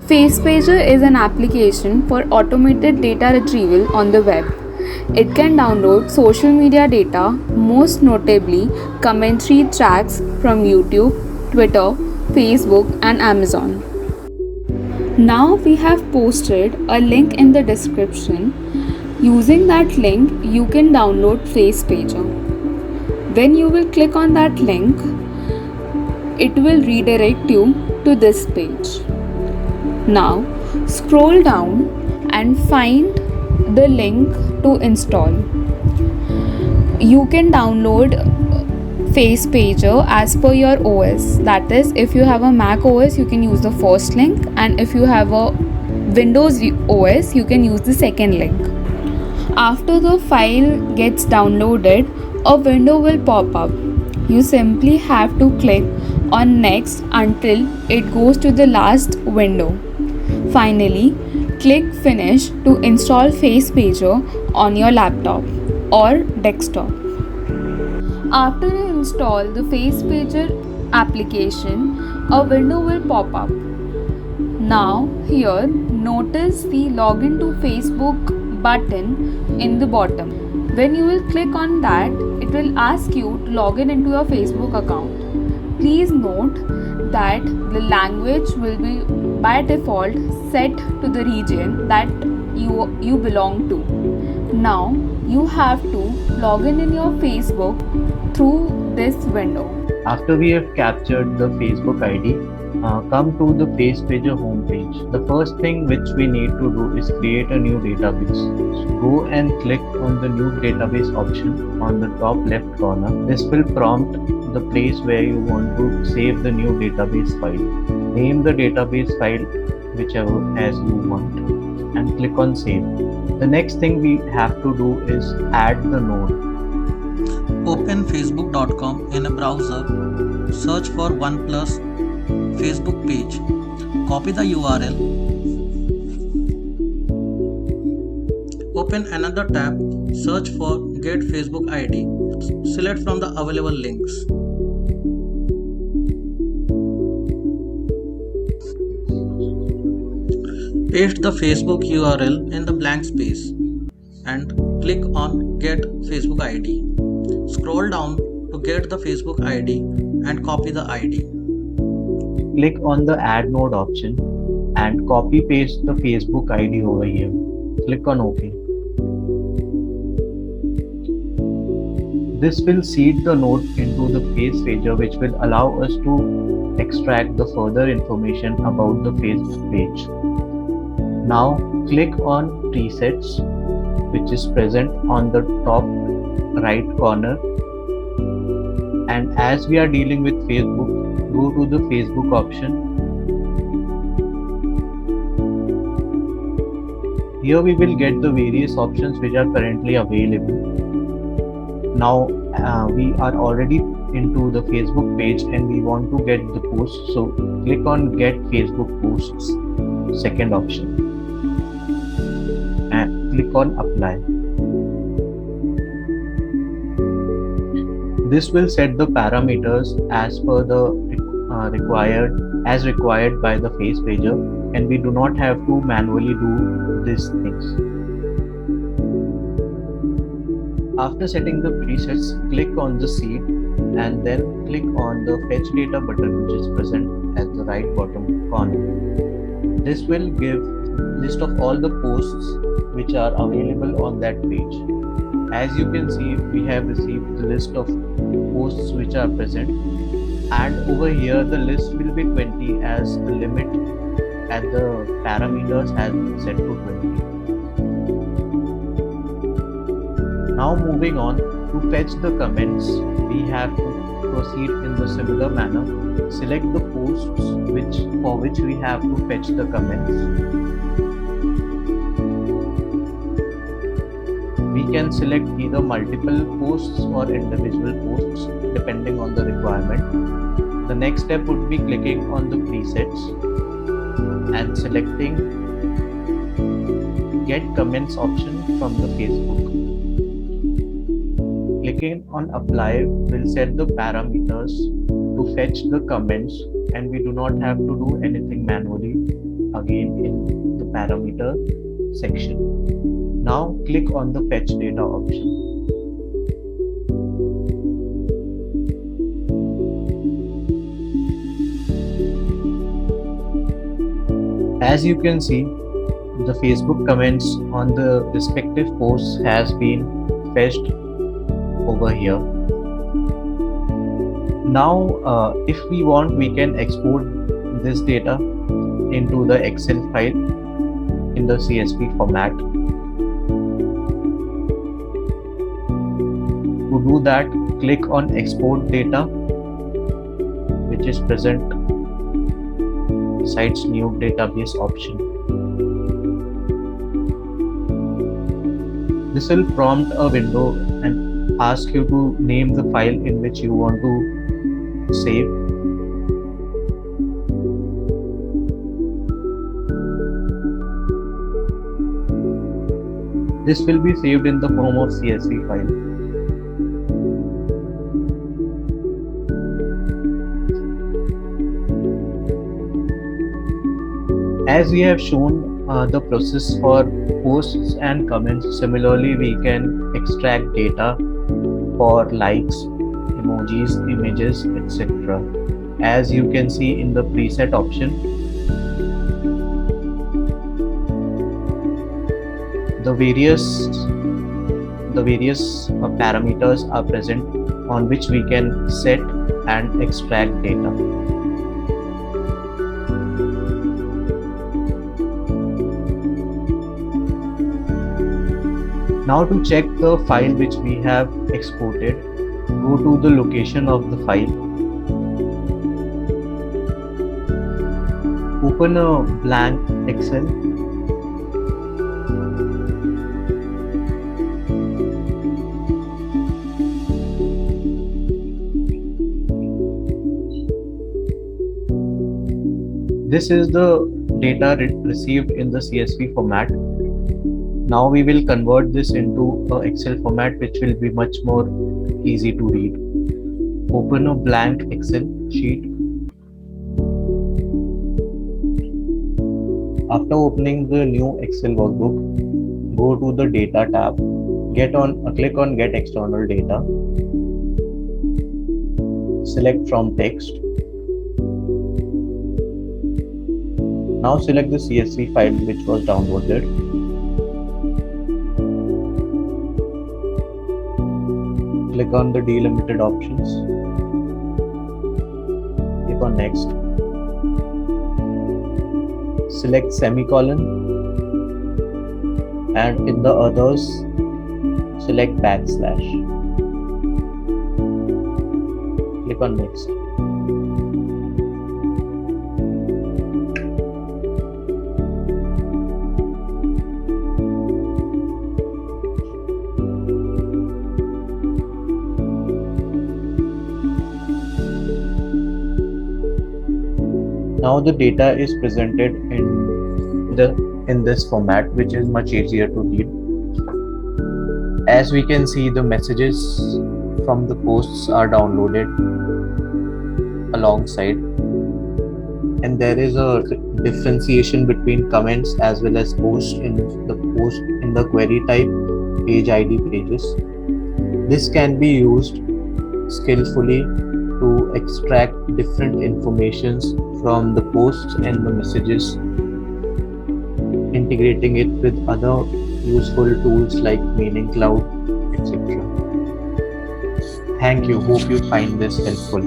FacePager is an application for automated data retrieval on the web. It can download social media data, most notably commentary tracks from YouTube, Twitter, Facebook, and Amazon. Now we have posted a link in the description. Using that link, you can download FacePager. When you will click on that link, it will redirect you to this page. Now scroll down and find the link to install. You can download FacePager as per your OS. That is, if you have a Mac OS, you can use the first link, and if you have a Windows OS, you can use the second link. After the file gets downloaded, a window will pop up. You simply have to click on next until it goes to the last window. Finally, click finish to install FacePager on your laptop or desktop. After you install the FacePager application, a window will pop up. Now here, notice the login to Facebook button in the bottom. When you will click on that, it will ask you to log in into your Facebook account. Please note that the language will be by default set to the region that you belong to. Now you have to log in your Facebook through this window. After we have captured the Facebook ID, come to the FacePager homepage. The first thing which we need to do is create a new database. So go and click on the new database option on the top left corner. This will prompt the place where you want to save the new database file. Name the database file whichever as you want and click on save. The next thing we have to do is add the node. Open facebook.com in a browser, search for OnePlus Facebook page, copy the URL, open another tab, search for Get Facebook ID, select from the available links. Paste the Facebook URL in the blank space and click on Get Facebook ID. Scroll down to get the Facebook ID and copy the ID. Click on the add node option and copy paste the Facebook ID over here. Click on OK. This will seed the node into the FacePager, which will allow us to extract the further information about the Facebook page. Now click on presets, which is present on the top right corner, and as we are dealing with Facebook, go to the Facebook option. Here we will get the various options which are currently available. Now we are already into the Facebook page and we want to get the posts, so click on Get Facebook Posts, second option, and click on Apply. This will set the parameters as per the required by the FacePager, and we do not have to manually do these things. After setting the presets, click on the seed and then click on the fetch data button, which is present at the right bottom corner. This will give list of all the posts which are available on that page. As you can see, we have received the list of posts which are present, and over here the list will be 20 as the limit, and the parameters has been set to 20. Now moving on, to fetch the comments, we have to proceed in the similar manner. Select the posts for which we have to fetch the comments. We can select either multiple posts or individual posts depending on the requirement. The next step would be clicking on the presets and selecting Get Comments option from the Facebook. Clicking on Apply will set the parameters to fetch the comments, and we do not have to do anything manually again in the parameter section. Now click on the fetch data option. As you can see, the Facebook comments on the respective posts has been fetched over here. Now, if we want, we can export this data into the Excel file in the CSV format. To do that, click on Export Data, which is present besides New Database option. This will prompt a window and ask you to name the file in which you want to save. This will be saved in the form of CSV file. As we have shown the process for posts and comments, similarly we can extract data for likes, emojis, images, etc. As you can see in the preset option, the various parameters are present on which we can set and extract data. Now to check the file which we have exported, go to the location of the file. Open a blank Excel. This is the data received in the CSV format. Now we will convert this into a Excel format which will be much more easy to read. Open a blank Excel sheet. After opening the new Excel workbook, go to the Data tab. Click on Get External Data. Select from Text. Now select the CSV file which was downloaded. Click on the delimited options. Click on Next. Select semicolon, and in the others, select backslash. Click on Next. Now the data is presented in this format, which is much easier to read. As we can see, the messages from the posts are downloaded alongside, and there is a differentiation between comments as well as posts in the query type page ID pages. This can be used skillfully to extract different informations from the posts and the messages, integrating it with other useful tools like Meaning Cloud, etc. Thank you. Hope you find this helpful.